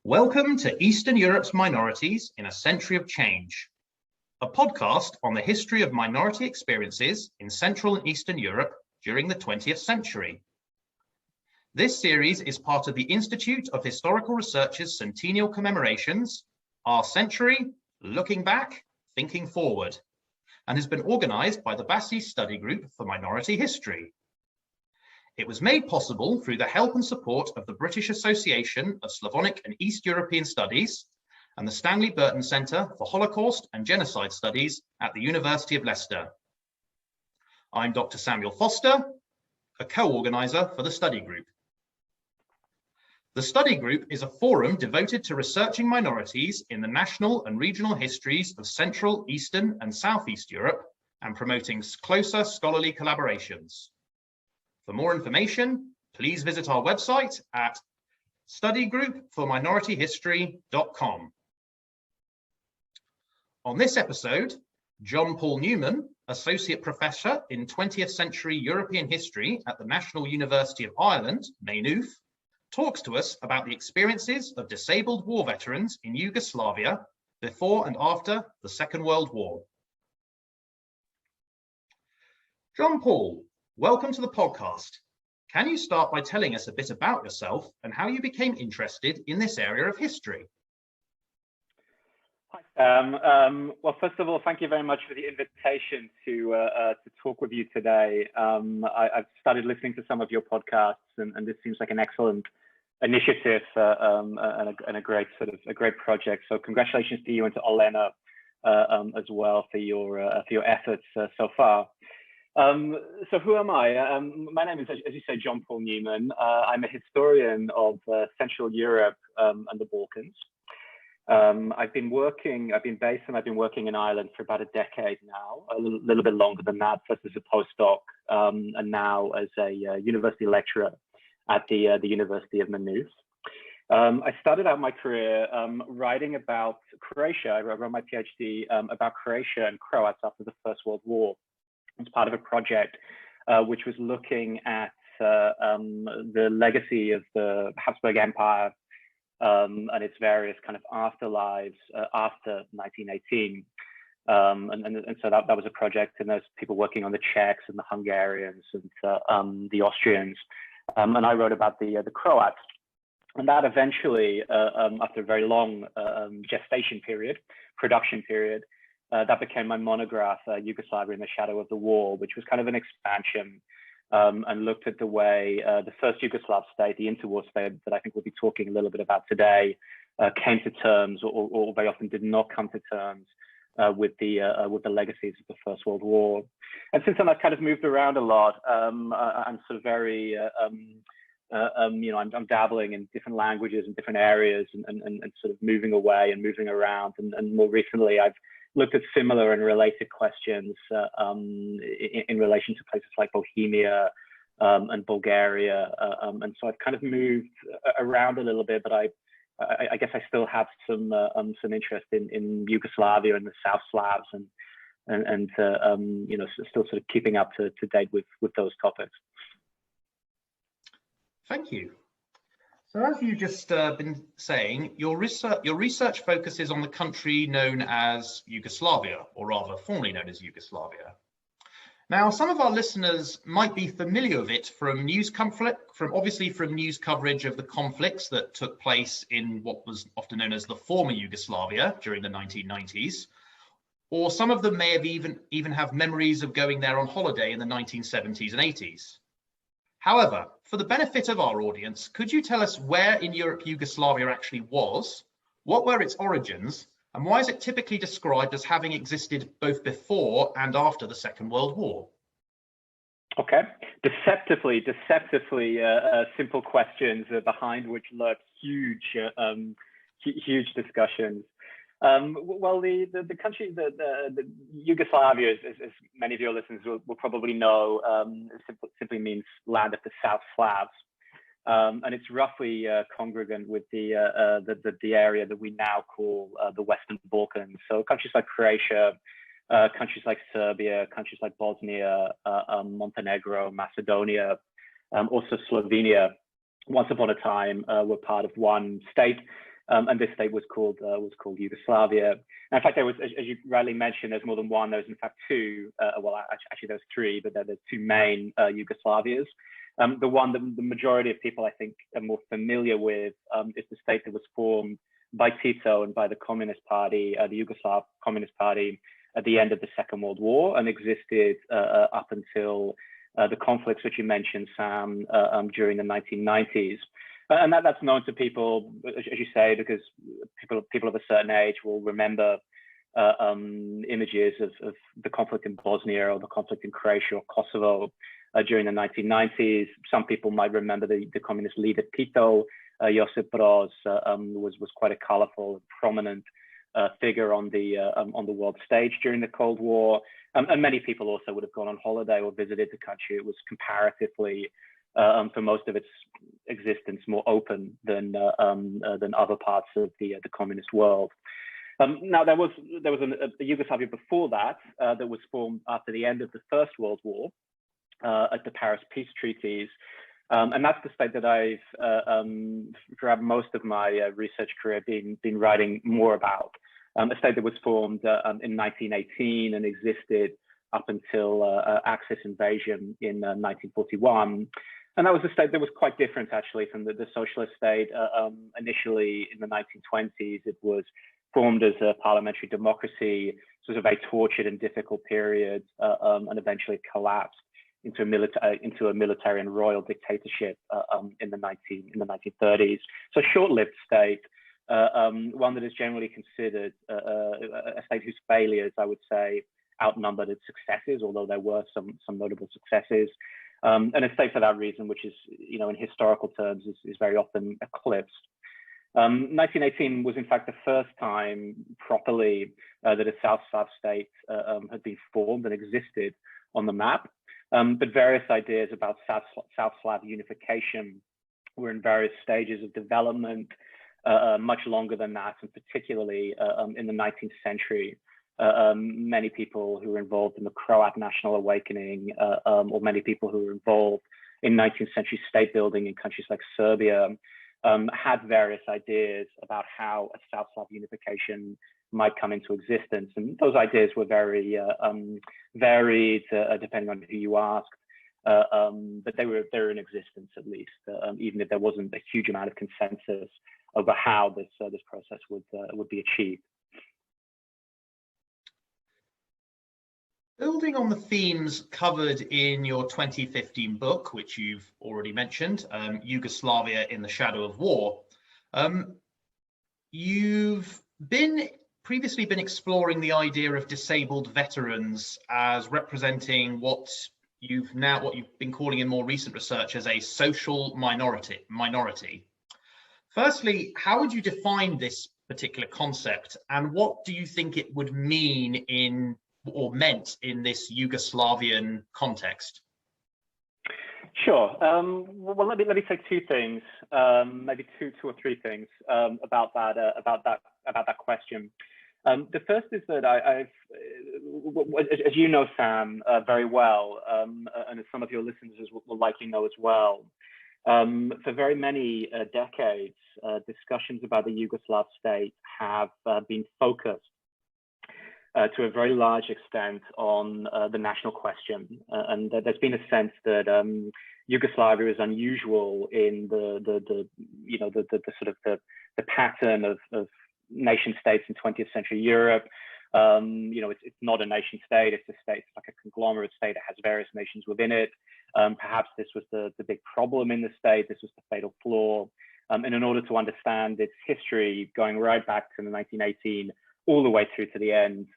Welcome to Eastern Europe's Minorities in a Century of Change, a podcast on the history of minority experiences in Central and Eastern Europe during the 20th century. This series is part of the Institute of Historical Research's centennial commemorations, Our Century, Looking Back, Thinking Forward, and has been organised by the Bassi Study Group for Minority History. It was made possible through the help and support of the British Association of Slavonic and East European Studies and the Stanley Burton Centre for Holocaust and Genocide Studies at the University of Leicester. I'm Dr. Samuel Foster, a co-organiser for the study group. The study group is a forum devoted to researching minorities in the national and regional histories of Central, Eastern and Southeast Europe and promoting closer scholarly collaborations. For more information, please visit our website at studygroupforminorityhistory.com. On this episode, John Paul Newman, Associate Professor in 20th Century European History at the National University of Ireland, Maynooth, talks to us about the experiences of disabled war veterans in Yugoslavia before and after the Second World War. John Paul, welcome to the podcast. Can you start by telling us a bit about yourself and how you became interested in this area of history? Hi, Sam. Well, first of all, thank you very much for the invitation to talk with you today. I've started listening to some of your podcasts, and this seems like an excellent initiative and a great great project. So, congratulations to you and to Olena as well for your efforts so far. So who am I? My name is, as you say, John Paul Newman. I'm a historian of Central Europe and the Balkans. I've been based and I've been working in Ireland for about a decade now, a little bit longer than that, first as a postdoc and now as a university lecturer at the University of Maynooth. I started out my career writing about Croatia. I wrote my PhD about Croatia and Croats after the First World War. It's part of a project which was looking at the legacy of the Habsburg Empire and its various kind of afterlives after 1918. And so that was a project, and there's people working on the Czechs and the Hungarians and the Austrians. And I wrote about the Croats. And that eventually, after a very long production period, that became my monograph, Yugoslavia in the Shadow of the War, which was kind of an expansion and looked at the way the first Yugoslav state, the interwar state that I think we'll be talking a little bit about today, came to terms or very often did not come to terms with the legacies of the First World War. And since then, I've kind of moved around a lot. I'm sort of very, I'm dabbling in different languages and different areas and sort of moving away and moving around. And more recently, I've looked at similar and related questions in relation to places like Bohemia and Bulgaria. And so I've kind of moved around a little bit, but I guess I still have some interest in Yugoslavia and the South Slavs and still sort of keeping up to date with those topics. Thank you. So as you just been saying, your research focuses on the country known as Yugoslavia, or rather formerly known as Yugoslavia. Now, some of our listeners might be familiar with it from news coverage of the conflicts that took place in what was often known as the former Yugoslavia during the 1990s, or some of them may have even have memories of going there on holiday in the 1970s and 80s. However, for the benefit of our audience, could you tell us where in Europe Yugoslavia actually was, what were its origins, and why is it typically described as having existed both before and after the Second World War? Okay, deceptively simple questions behind which lurk huge discussions. Well, the country, the Yugoslavia, as many of your listeners will probably know, simply means land of the South Slavs, and it's roughly congruent with the area that we now call the Western Balkans. So countries like Croatia, countries like Serbia, countries like Bosnia, Montenegro, Macedonia, also Slovenia, once upon a time were part of one state. and this state was called Yugoslavia. And in fact, there was, as you rightly mentioned, there's more than one. There's in fact two. Well, actually, there's three, but there's two main Yugoslavias. The one that the majority of people, I think, are more familiar with is the state that was formed by Tito and by the Communist Party, the Yugoslav Communist Party, at the end of the Second World War, and existed up until the conflicts which you mentioned, Sam, during the 1990s. And that's known to people, as you say, because people of a certain age will remember images of the conflict in Bosnia or the conflict in Croatia or Kosovo during the 1990s. Some people might remember the communist leader Tito. Josip Broz was quite a colorful, prominent figure on the world stage during the Cold War. And many people also would have gone on holiday or visited the country. It was comparatively, for most of its existence, more open than other parts of the communist world. Now there was a Yugoslavia before that that was formed after the end of the First World War at the Paris Peace Treaties, and that's the state that I've throughout most of my research career been writing more about. A state that was formed in 1918 and existed up until Axis invasion in 1941. And that was a state that was quite different, actually, from the socialist state. Initially, in the 1920s, it was formed as a parliamentary democracy. So it was a very tortured and difficult period, and eventually collapsed into a military and royal dictatorship in the 1930s. So a short-lived state, one that is generally considered a state whose failures, I would say, outnumbered its successes, although there were some notable successes. And a state for that reason, which is, in historical terms, is very often eclipsed. 1918 was in fact the first time properly that a South Slav state had been formed and existed on the map. But various ideas about South Slav unification were in various stages of development, much longer than that, and particularly in the 19th century. Many people who were involved in the Croat national awakening, or many people who were involved in 19th century state building in countries like Serbia, had various ideas about how a South Slav unification might come into existence. And those ideas were very varied, depending on who you asked. But they were in existence, at least, even if there wasn't a huge amount of consensus over how this process would be achieved. Building on the themes covered in your 2015 book, which you've already mentioned, Yugoslavia in the Shadow of War, you've previously been exploring the idea of disabled veterans as representing what you've been calling in more recent research as a social minority. Firstly, how would you define this particular concept, and what do you think it would mean meant in this Yugoslavian context? Sure. Well, let me say two things, maybe two or three things about that question. The first is that I've, as you know, Sam, very well, and as some of your listeners will likely know as well, for very many decades, discussions about the Yugoslav state have been focused to a very large extent on the national question, and there's been a sense that Yugoslavia is unusual in the pattern of nation states in 20th century Europe. It's not a nation state; it's a state, it's like a conglomerate state that has various nations within it. Perhaps this was the big problem in the state. This was the fatal flaw. And in order to understand its history, going right back to the 1918. All the way through to the end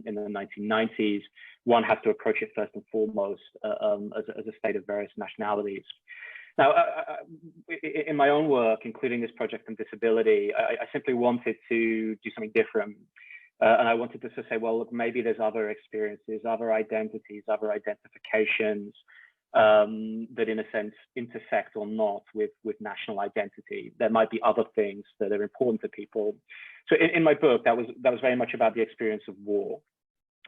in the 1990s, one has to approach it first and foremost as a state of various nationalities. Now, in my own work, including this project on disability, I simply wanted to do something different. And I wanted to say, well, look, maybe there's other experiences, other identities, other identifications that in a sense intersect or not with national identity. There might be other things that are important to people. So in my book, that was very much about the experience of war.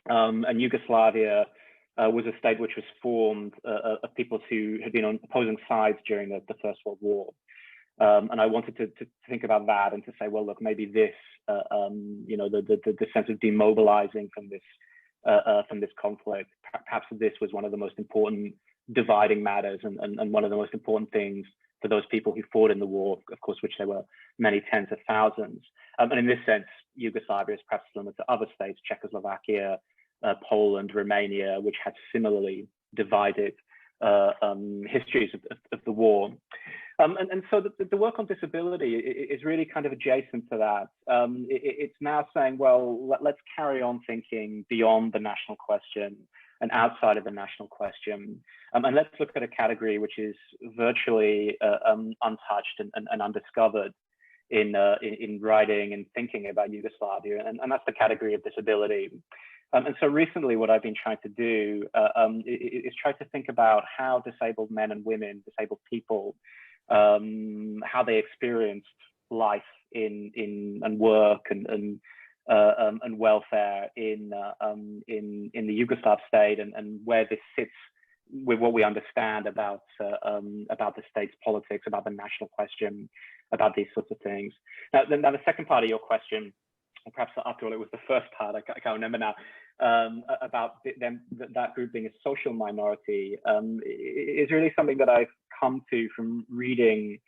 And Yugoslavia was a state which was formed of people who had been on opposing sides during the First World War. And I wanted to think about that and to say, well, look, maybe this, the sense of demobilizing from this conflict, perhaps this was one of the most important dividing matters and one of the most important things for those people who fought in the war, of course, which there were many tens of thousands. And in this sense, Yugoslavia is perhaps similar to other states, Czechoslovakia, Poland, Romania, which had similarly divided histories of the war. And so the work on disability is really kind of adjacent to that. It's now saying, well, let's carry on thinking beyond the national question and outside of the national question. And let's look at a category which is virtually untouched and undiscovered in writing and thinking about Yugoslavia, and that's the category of disability. And so recently what I've been trying to do is try to think about how disabled men and women, disabled people, how they experienced life and work and welfare in the Yugoslav state, and where this sits with what we understand about the state's politics, about the national question, about these sorts of things. Now the second part of your question, or perhaps after all it was the first part, I can't remember now, about that group being a social minority, is really something that I've come to from reading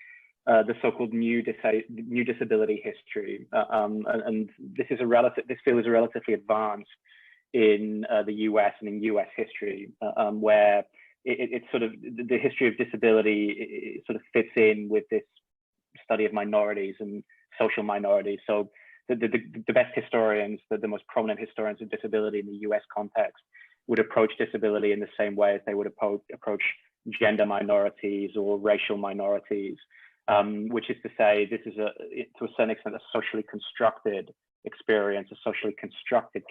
the so-called new disability history, and this field is relatively advanced in the US and in US history, where it's sort of the history of disability, it sort of fits in with this study of minorities and social minorities. So the best historians, the most prominent historians of disability in the US context, would approach disability in the same way as they would approach gender minorities or racial minorities, which is to say, this is to a certain extent a socially constructed experience, a socially constructed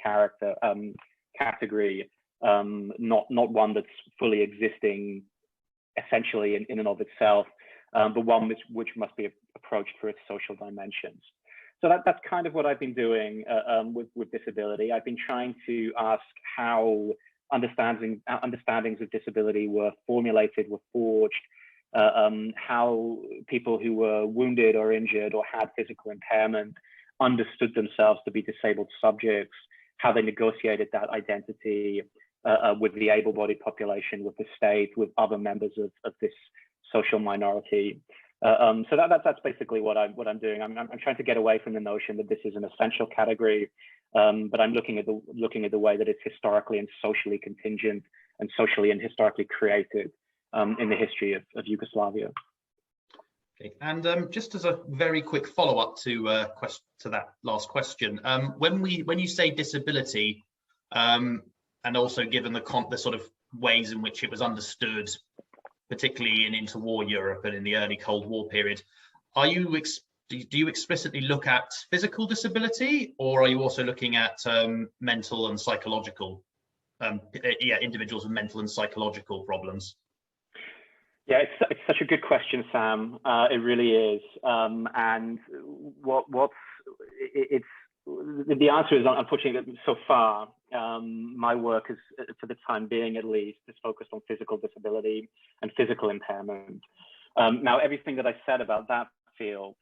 category, not one that's fully existing essentially in and of itself, but one which must be approached for its social dimensions. So that's kind of what I've been doing with disability. I've been trying to ask how understandings of disability were formulated, were forged, how people who were wounded or injured or had physical impairment understood themselves to be disabled subjects, how they negotiated that identity with the able-bodied population, with the state, with other members of this social minority. So that's basically what I'm doing. I'm trying to get away from the notion that this is an essential category, but I'm looking at the way that it's historically and socially contingent and socially and historically created in the history of Yugoslavia. Okay. And just as a very quick follow-up to that last question, when you say disability, and also given the sort of ways in which it was understood, particularly in interwar Europe and in the early Cold War period, do you explicitly look at physical disability, or are you also looking at mental and psychological, individuals with mental and psychological problems? Yeah, it's such a good question, Sam. It really is. And the answer is, unfortunately, so far, my work is, for the time being at least, is focused on physical disability and physical impairment. Now, everything that I said about that field,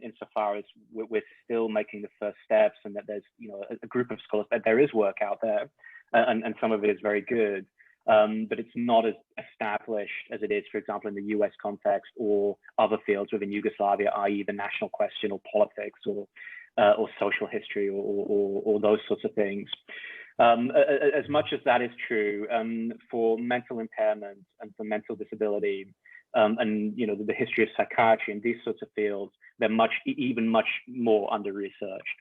insofar as we're still making the first steps, and that there's a group of scholars, that there is work out there, and some of it is very good. But it's not as established as it is, for example, in the US context or other fields within Yugoslavia, i.e. the national question or politics or social history or those sorts of things. As much as that is true, for mental impairment and for mental disability, and the history of psychiatry and these sorts of fields, they're even much more under-researched.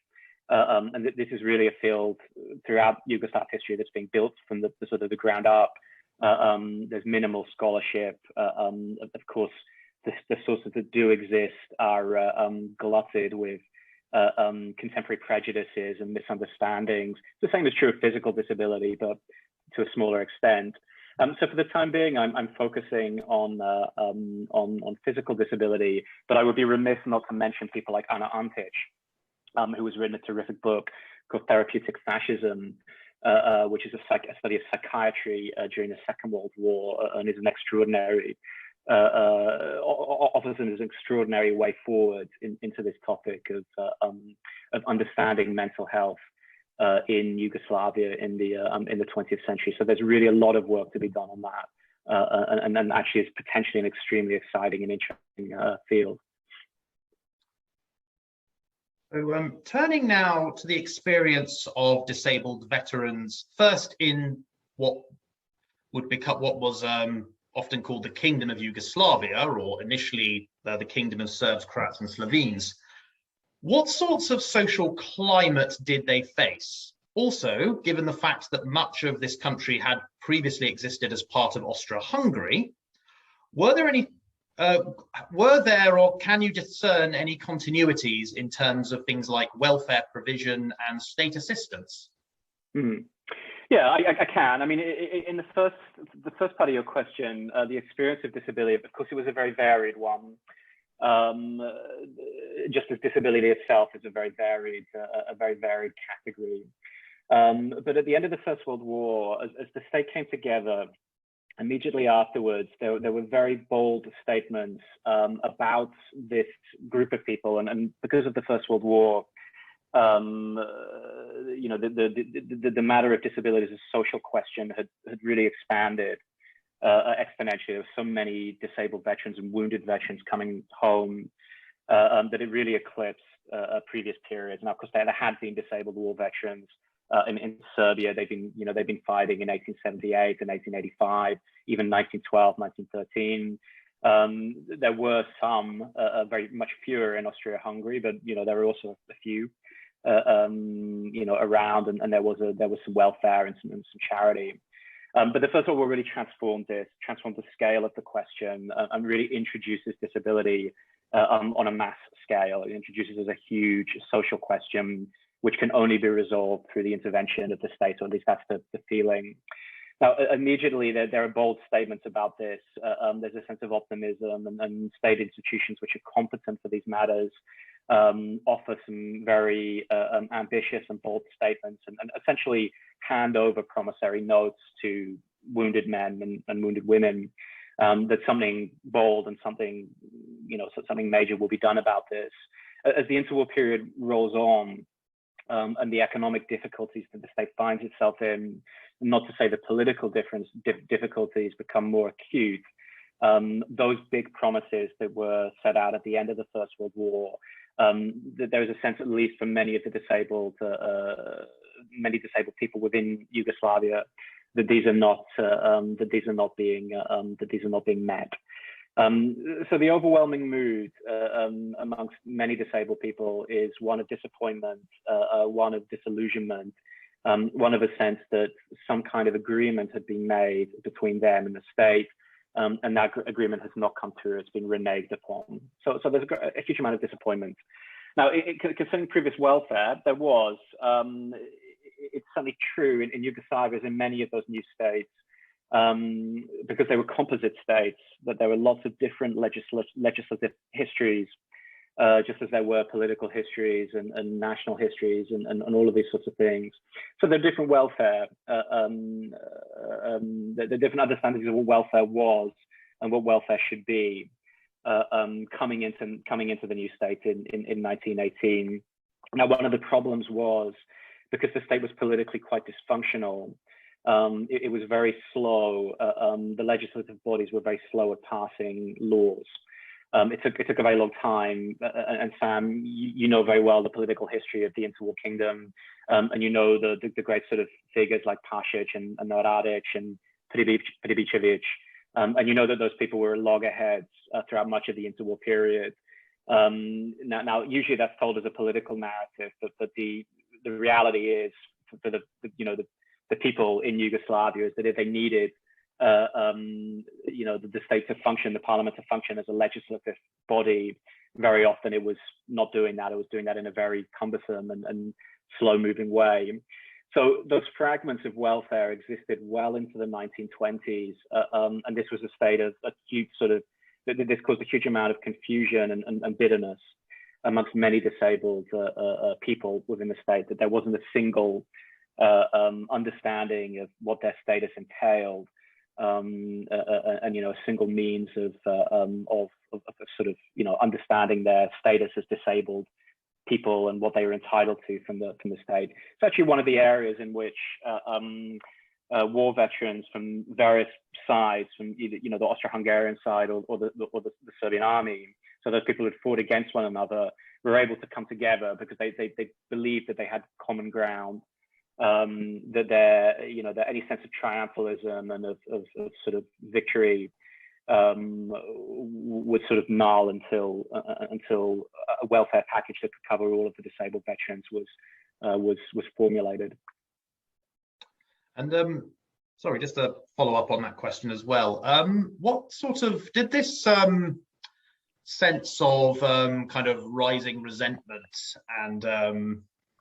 And this is really a field throughout Yugoslav history that's being built from the sort of the ground up. There's minimal scholarship. Of course, the sources that do exist are glutted with contemporary prejudices and misunderstandings. The same is true of physical disability, but to a smaller extent. So for the time being, I'm focusing on physical disability, but I would be remiss not to mention people like Ana Antic, who has written a terrific book called Therapeutic Fascism, which is a study of psychiatry during the Second World War, and is an extraordinary offers an extraordinary way forward into this topic of understanding mental health in Yugoslavia in the 20th century. So there's really a lot of work to be done on that, and actually is potentially an extremely exciting and interesting field. So, turning now to the experience of disabled veterans, first in what was often called the Kingdom of Yugoslavia, or initially the Kingdom of Serbs, Croats, and Slovenes. What sorts of social climate did they face? Also, given the fact that much of this country had previously existed as part of Austria-Hungary, were there or can you discern any continuities in terms of things like welfare provision and state assistance? Mm-hmm. Yeah, I can. I mean, in the first part of your question, the experience of disability, of course, it was a very varied one. Just as disability itself is a very varied category. But at the end of the First World War, as the state came together, immediately afterwards, there were very bold statements about this group of people, and because of the First World War, you know, the matter of disability as a social question had really expanded exponentially. There were so many disabled veterans and wounded veterans coming home that it really eclipsed previous periods. And of course, there had been disabled war veterans in Serbia. They've been fighting in 1878 and 1885, even 1912, 1913. There were some, very much fewer in Austria-Hungary, but you know, there were also a few you know, around, and there was some welfare and some charity. But the First World War really transformed the scale of the question, and really introduces disability on a mass scale. It introduces as a huge social question, which can only be resolved through the intervention of the state, or at least that's the feeling. Now, immediately, there are bold statements about this. There's a sense of optimism, and state institutions which are competent for these matters offer some very ambitious and bold statements, and essentially hand over promissory notes to wounded men and wounded women, that something bold and something major will be done about this. As the interwar period rolls on, and the economic difficulties that the state finds itself in, not to say the political difficulties become more acute, those big promises that were set out at the end of the First World War, that there is a sense, at least for many of the disabled people within Yugoslavia, that these are not being met. So the overwhelming mood amongst many disabled people is one of disappointment, one of disillusionment, one of a sense that some kind of agreement had been made between them and the state, and that agreement has not come through. It's been reneged upon. So there's a huge amount of disappointment. Now, concerning previous welfare, there was, it's certainly true in Yugoslavia, as in many of those new states, because they were composite states, that there were lots of different legislative histories, just as there were political histories and national histories and all of these sorts of things. So there are different welfare, the different understandings of what welfare was and what welfare should be, coming into the new state in 1918. Now, one of the problems was, because the state was politically quite dysfunctional, it was very slow. The legislative bodies were very slow at passing laws. It took a very long time. And Sam, you know very well the political history of the interwar kingdom, and you know the great sort of figures like Pasic and Radic and Pribicevic, and you know that those people were loggerheads throughout much of the interwar period. Now, usually that's told as a political narrative, but the reality is, for the people in Yugoslavia, is that if they needed the state to function, the parliament to function as a legislative body, very often it was not doing that. It was doing that in a very cumbersome and slow-moving way. So those fragments of welfare existed well into the 1920s, and this was a state of acute this caused a huge amount of confusion and bitterness amongst many disabled people within the state, that there wasn't a single understanding of what their status entailed. and a single means of sort of understanding their status as disabled people and what they were entitled to from the state. It's actually one of the areas in which war veterans from various sides, from either the Austro-Hungarian side or the Serbian army, so those people who had fought against one another, were able to come together because they believed that they had common ground, that that any sense of triumphalism and of sort of victory would sort of null until a welfare package that could cover all of the disabled veterans was formulated. And sorry, just to follow up on that question as well. What sort of did this sense of kind of rising resentment and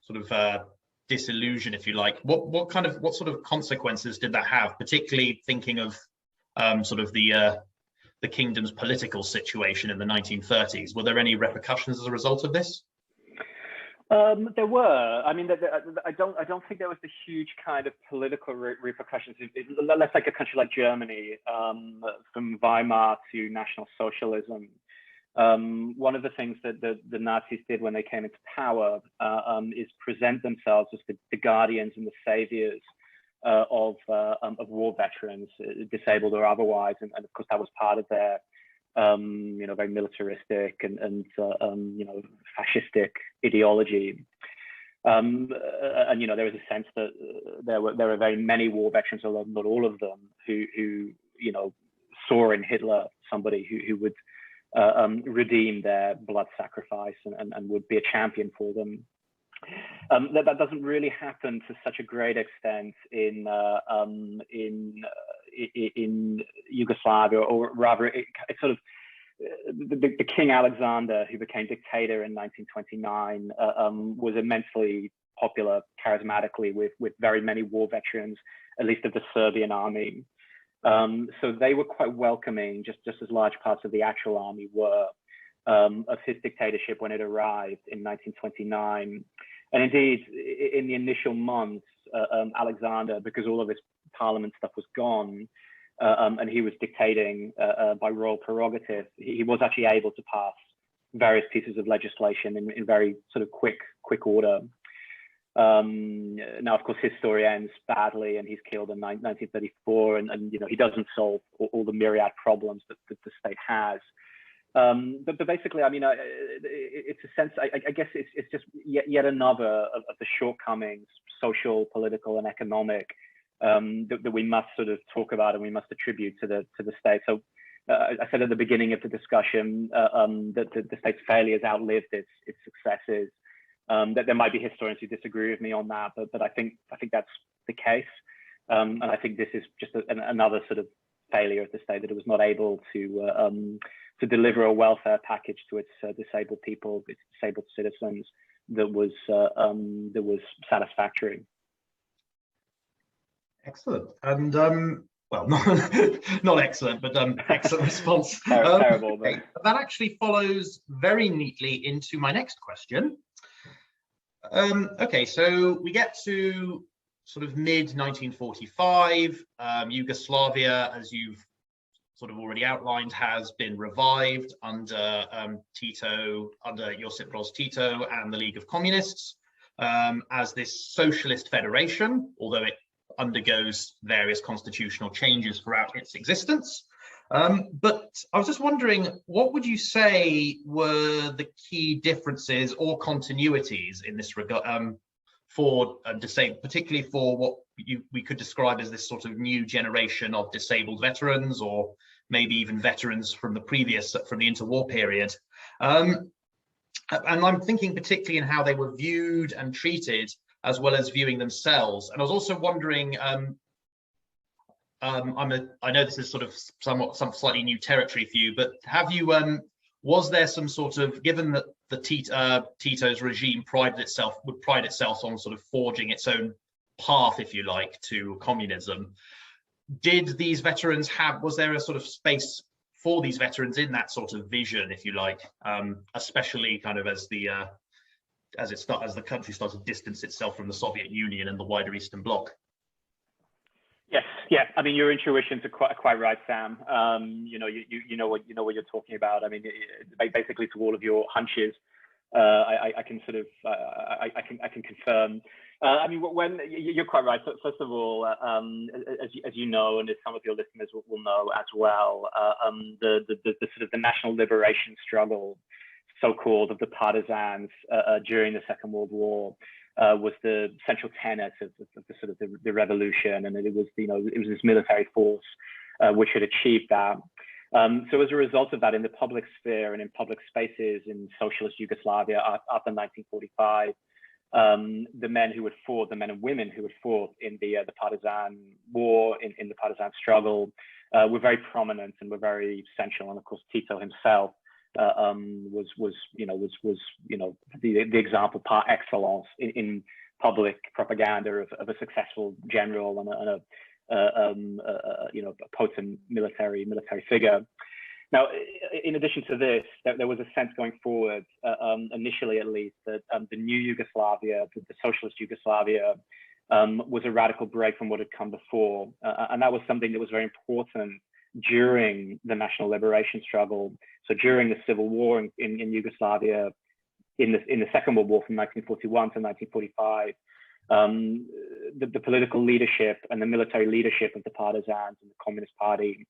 sort of disillusion, if you like, what sort of consequences did that have, particularly thinking of sort of the kingdom's political situation in the 1930s? Were there any repercussions as a result of this? There were. I mean, I don't think there was the huge kind of political repercussions. Let's take a country like Germany, from Weimar to National Socialism. One of the things that the Nazis did when they came into power is present themselves as the guardians and the saviors of war veterans, disabled or otherwise, and of course that was part of their very militaristic and fascistic ideology. And there was a sense that there were very many war veterans, although not all of them, who saw in Hitler somebody who would redeem their blood sacrifice and would be a champion for them. That doesn't really happen to such a great extent in Yugoslavia, or rather, it's sort of the King Alexander, who became dictator in 1929, was immensely popular charismatically with very many war veterans, at least of the Serbian army. So they were quite welcoming, just as large parts of the actual army were, of his dictatorship when it arrived in 1929. And indeed, in the initial months, Alexander, because all of his parliament stuff was gone, and he was dictating by royal prerogative, he was actually able to pass various pieces of legislation in very sort of quick order. Now, of course, his story ends badly, and he's killed in 1934, and he doesn't solve all the myriad problems that the state has. But basically, I mean, it's a sense, I guess it's just yet another of the shortcomings, social, political, and economic, that we must sort of talk about and we must attribute to the state. So I said at the beginning of the discussion that the state's failures outlived its successes. That there might be historians who disagree with me on that, but I think that's the case. And I think this is just another sort of failure of the state, that it was not able to deliver a welfare package to its disabled people, its disabled citizens, that was satisfactory. Excellent. And well, not excellent, but excellent response. Terrible. Okay. That actually follows very neatly into my next question. Okay, so we get to sort of mid-1945. Yugoslavia, as you've sort of already outlined, has been revived under Tito, under Josip Broz Tito and the League of Communists, as this socialist federation, although it undergoes various constitutional changes throughout its existence. But I was just wondering, what would you say were the key differences or continuities in this regard for disabled, particularly for what we could describe as this sort of new generation of disabled veterans, or maybe even veterans from the interwar period? And I'm thinking particularly in how they were viewed and treated, as well as viewing themselves. And I was also wondering, I know this is sort of some slightly new territory for you, but have you was there some sort of, given that the Tito's regime would pride itself on sort of forging its own path, if you like, to communism, did these veterans was there a sort of space for these veterans in that sort of vision, if you like, especially kind of as the country started to distance itself from the Soviet Union and the wider Eastern Bloc? Yes, yeah. I mean, your intuitions are quite right, Sam. You know what you're talking about. I mean, basically to all of your hunches, I can sort of I can confirm. I mean, when you're quite right. First of all, as you know, and as some of your listeners will know as well, the sort of the national liberation struggle, so-called, of the partisans during the Second World War. Was the central tenet of the sort of the revolution, and it was this military force which had achieved that. So as a result of that, in the public sphere and in public spaces in socialist Yugoslavia after 1945, the men and women who had fought in the partisan war, in the partisan struggle, were very prominent and were very essential. And of course, Tito himself was the example par excellence in public propaganda of a successful general and a potent military figure. Now, in addition to this, there was a sense going forward, initially at least, that the new Yugoslavia, the socialist Yugoslavia, was a radical break from what had come before, and that was something that was very important during the national liberation struggle. So during the civil war in Yugoslavia, in the Second World War from 1941 to 1945, the political leadership and the military leadership of the partisans and the Communist Party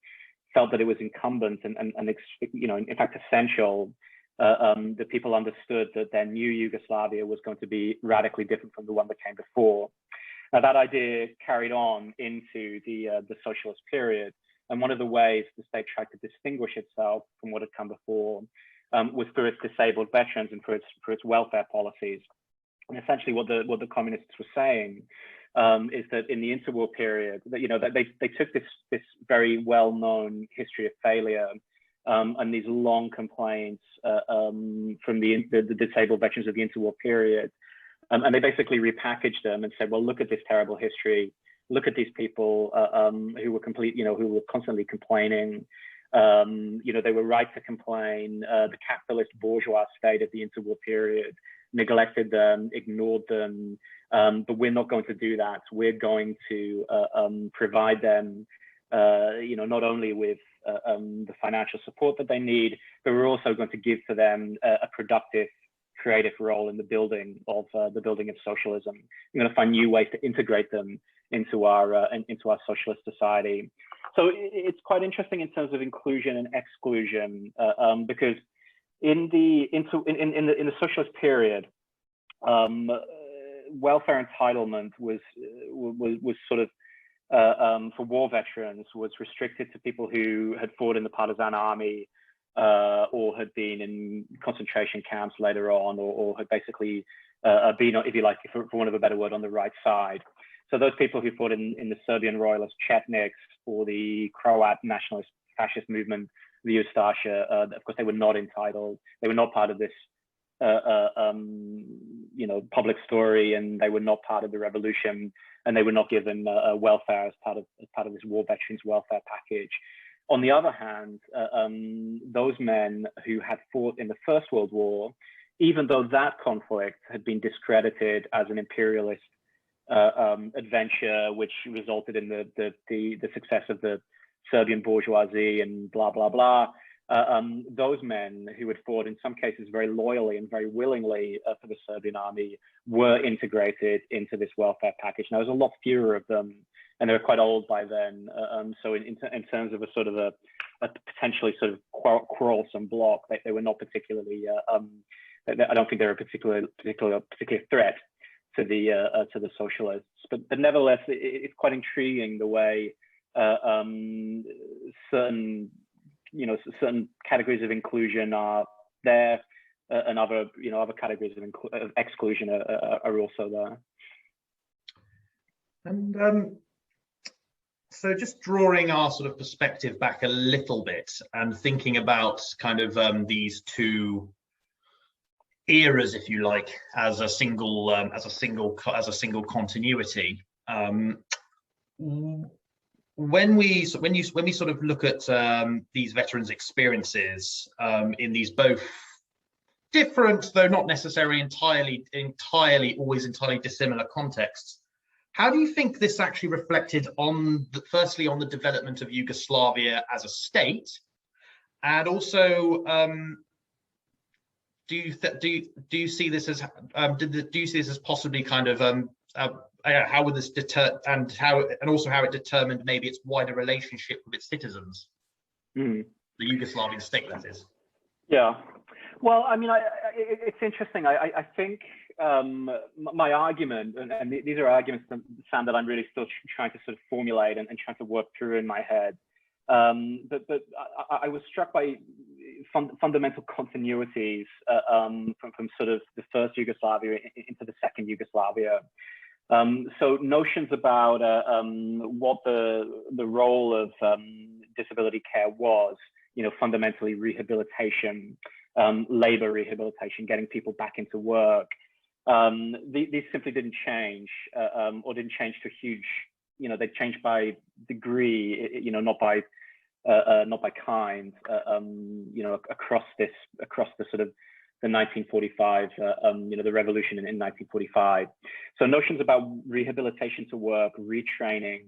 felt that it was incumbent and in fact essential that people understood that their new Yugoslavia was going to be radically different from the one that came before. Now, that idea carried on into the socialist period. And one of the ways the state tried to distinguish itself from what had come before was through its disabled veterans and for its welfare policies. And essentially, what the communists were saying is that in the interwar period, that they took this very well-known history of failure and these long complaints from the disabled veterans of the interwar period, and they basically repackaged them and said, well, look at this terrible history. Look at these people who were constantly complaining. They were right to complain. The capitalist bourgeois state of the interwar period neglected them, ignored them. But we're not going to do that. We're going to provide them, not only with the financial support that they need, but we're also going to give to them a productive, creative role in the building of socialism. We're going to find new ways to integrate them into our socialist society. So it's quite interesting in terms of inclusion and exclusion, because in the socialist period, welfare entitlement was sort of for war veterans was restricted to people who had fought in the partisan army or had been in concentration camps later on, or had basically been, if you like, for want of a better word, on the right side. So those people who fought in the Serbian royalist Chetniks or the Croat nationalist fascist movement, the Ustaša, of course, they were not entitled. They were not part of this, public story, and they were not part of the revolution, and they were not given welfare as part of this war veterans welfare package. On the other hand, those men who had fought in the First World War, even though that conflict had been discredited as an imperialist adventure, which resulted in the success of the Serbian bourgeoisie and blah, blah, blah. Those men who had fought in some cases very loyally and very willingly for the Serbian army were integrated into this welfare package. Now, there's a lot fewer of them, and they were quite old by then. So in terms of a sort of a potentially sort of quarrelsome bloc, they were not particularly, I don't think they were a particular threat to the socialists, but nevertheless, it's quite intriguing the way certain categories of inclusion are there, and other categories of exclusion are also there. And so, just drawing our sort of perspective back a little bit and thinking about kind of these two eras, if you like, as a single continuity. When we sort of look at these veterans' experiences in these both different, though not necessarily entirely dissimilar contexts, How do you think this actually reflected on, firstly, on the development of Yugoslavia as a state, and also do you see this as possibly kind of how would this deter, and also how it determined maybe its wider relationship with its citizens, the Yugoslavian state, that is? Yeah. Well, I mean, it's interesting. I think my argument, and these are arguments, Sam, that I'm really still trying to sort of formulate and trying to work through in my head. But I was struck by fundamental continuities from sort of the first Yugoslavia into the second Yugoslavia. So notions about what the role of disability care was, fundamentally rehabilitation, labor rehabilitation, getting people back into work. These simply didn't change, or didn't change to a huge, they changed by degree, not by kind, across the sort of the 1945, the revolution in 1945. So notions about rehabilitation to work, retraining,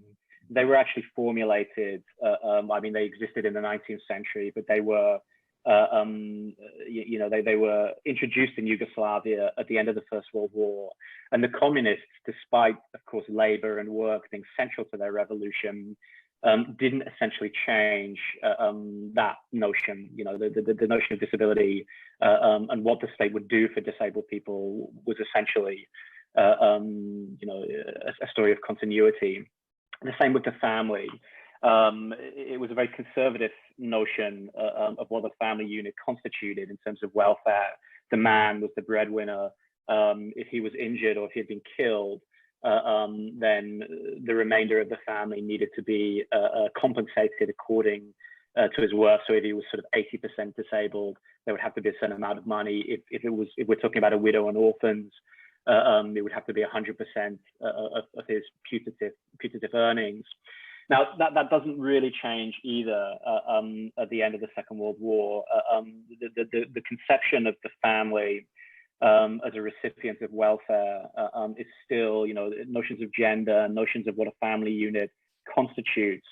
they were actually formulated. I mean, they existed in the 19th century, but they were, they were introduced in Yugoslavia at the end of the First World War. And the communists, despite, of course, labor and work being central to their revolution, didn't essentially change that notion. The notion of disability and what the state would do for disabled people was essentially, a story of continuity. The same with the family. It was a very conservative notion of what the family unit constituted in terms of welfare. The man was the breadwinner. If he was injured or if he had been killed, then the remainder of the family needed to be compensated according to his work. So if he was sort of 80% disabled, there would have to be a certain amount of money. If we're talking about a widow and orphans, it would have to be 100% of his putative earnings. Now, that doesn't really change either at the end of the Second World War. The conception of the family as a recipient of welfare is still, notions of gender, notions of what a family unit constitutes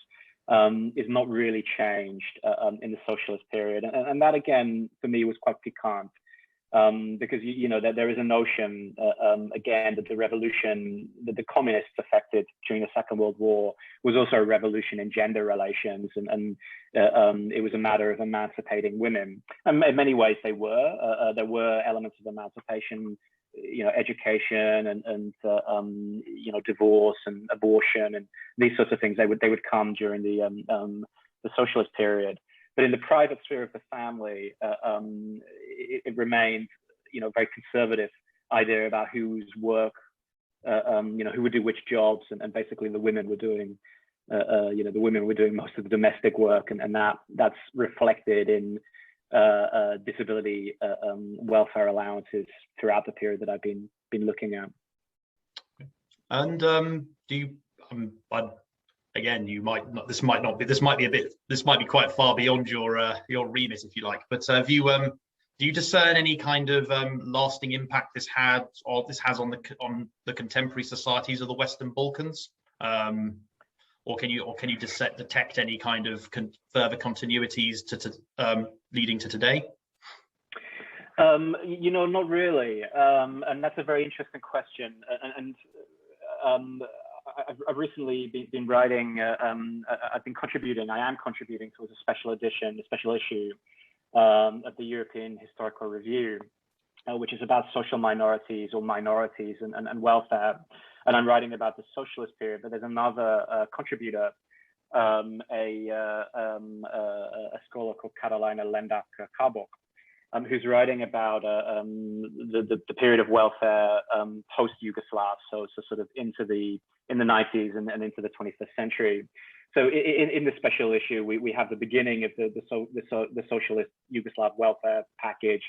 is not really changed in the socialist period. And that, again, for me, was quite piquant. Because there is a notion again that the revolution that the communists affected during the Second World War was also a revolution in gender relations, and it was a matter of emancipating women. And in many ways there were elements of emancipation, education and divorce and abortion and these sorts of things. They would come during the socialist period. But in the private sphere of the family, it remained, very conservative idea about whose work, who would do which jobs, and basically the women were doing, most of the domestic work, and that's reflected in disability welfare allowances throughout the period that I've been looking at. And do you? Again, you might not. This might be quite far beyond your remit, if you like. But do you discern any kind of lasting impact this has on the contemporary societies of the Western Balkans, or can you detect any kind of further continuities to leading to today? Not really, and that's a very interesting question. I've recently been writing. I am contributing towards a special issue of the European Historical Review, which is about social minorities or minorities and welfare. And I'm writing about the socialist period. But there's another contributor, a scholar called Karolina Lendak-Kabok, who's writing about the period of welfare post-Yugoslav, so sort of in the 90s and into the 21st century. So in the special issue, we have the beginning of the socialist Yugoslav welfare package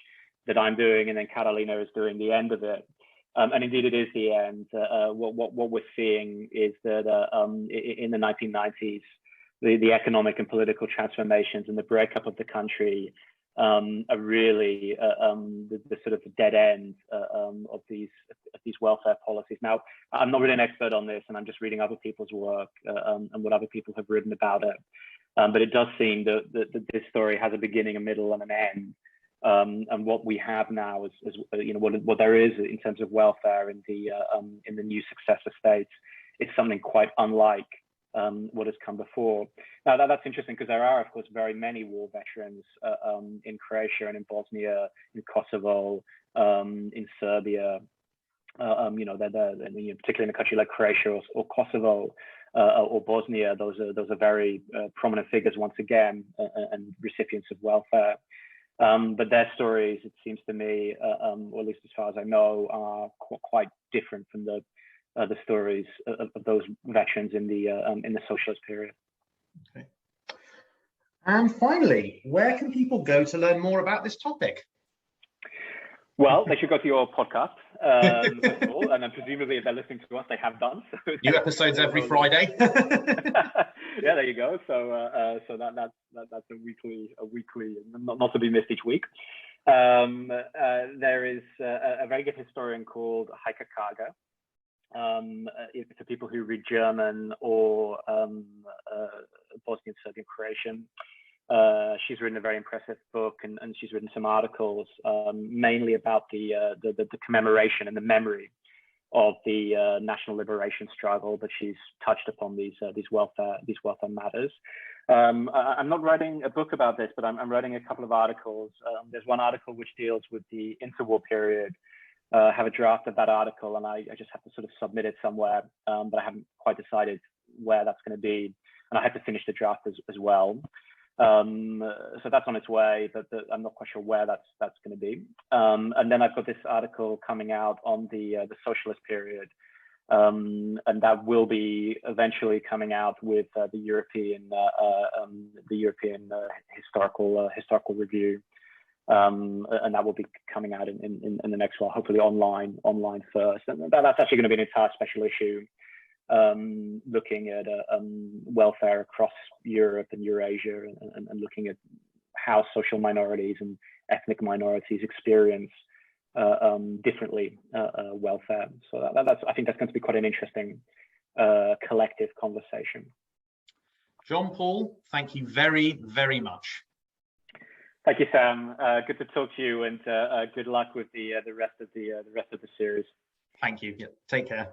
that I'm doing, and then Karolina is doing the end of it. And indeed, it is the end. What we're seeing is that in the 1990s, the economic and political transformations and the breakup of the country are really the sort of dead end of these welfare policies. Now, I'm not really an expert on this, and I'm just reading other people's work and what other people have written about it. But it does seem that this story has a beginning, a middle, and an end. And what we have now is what there is in terms of welfare in the new successor states. It's something quite unlike what has come before. Now that's interesting because there are, of course, very many war veterans in Croatia and in Bosnia, in Kosovo, in Serbia. Particularly in a country like Croatia or Kosovo or Bosnia, those are very prominent figures once again and recipients of welfare. But their stories, it seems to me, or at least as far as I know, are quite different from the stories of those veterans in the socialist period. Okay. And finally, where can people go to learn more about this topic? Well, they should go to your podcast, first of all, and then presumably if they're listening to us, they have done. So new episodes every Friday. Yeah, there you go. So that's a weekly, not to be missed each week. There is a very good historian called Heike Kager. For people who read German or Bosnian, Serbian, Croatian. She's written a very impressive book, and she's written some articles mainly about the commemoration and the memory of the national liberation struggle. But she's touched upon these welfare matters. I'm not writing a book about this, but I'm writing a couple of articles. There's one article which deals with the interwar period. I have a draft of that article, and I just have to sort of submit it somewhere, but I haven't quite decided where that's going to be, and I have to finish the draft as well. So that's on its way, but I'm not quite sure where that's going to be. And then I've got this article coming out on the socialist period, and that will be eventually coming out with the European historical review. And that will be coming out in the next while, hopefully online first. And that's actually going to be an entire special issue, looking at welfare across Europe and Eurasia, and looking at how social minorities and ethnic minorities experience differently welfare. So I think that's going to be quite an interesting collective conversation. John Paul, thank you very, very much. Thank you, Sam. Good to talk to you, and good luck with the rest of the series. Thank you. Yeah, take care.